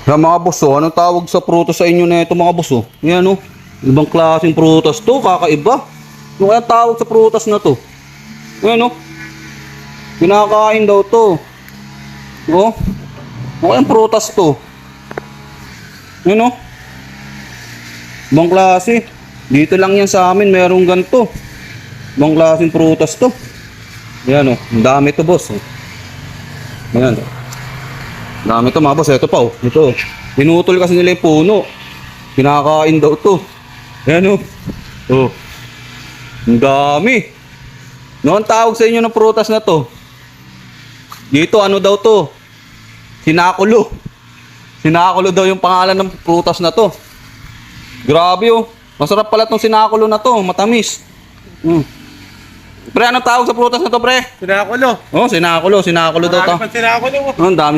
Yan mga boss, oh, anong tawag sa prutas sa inyo na ito mga boss? Oh? Yan oh, ibang klaseng prutas to, kakaiba. Ano kaya tawag sa prutas na to? Yan oh, kinakain daw to. Oh, ano kaya prutas to? Yan oh, ibang klase. Dito lang yan sa amin, merong ganito. Ibang klaseng prutas to. Yan oh, ang dami to boss. Oh. Yan oh. Dami to mga boss, ito pa oh. Ito. Pinutol kasi nila yung puno. Kinakain daw to. Ayan oh. Oh. Ang dami. Ano ang tawag sa inyo ng prutas na to? Dito ano daw to? Sinakulo. Sinakulo daw yung pangalan ng prutas na to. Grabe oh. Masarap pala tong sinakulo na to, matamis. Pre, anong tawag sa prutas na to, pre? Sinakulo. Oh, sinakulo daw to. Marami pang sinakulo. Oh, ang dami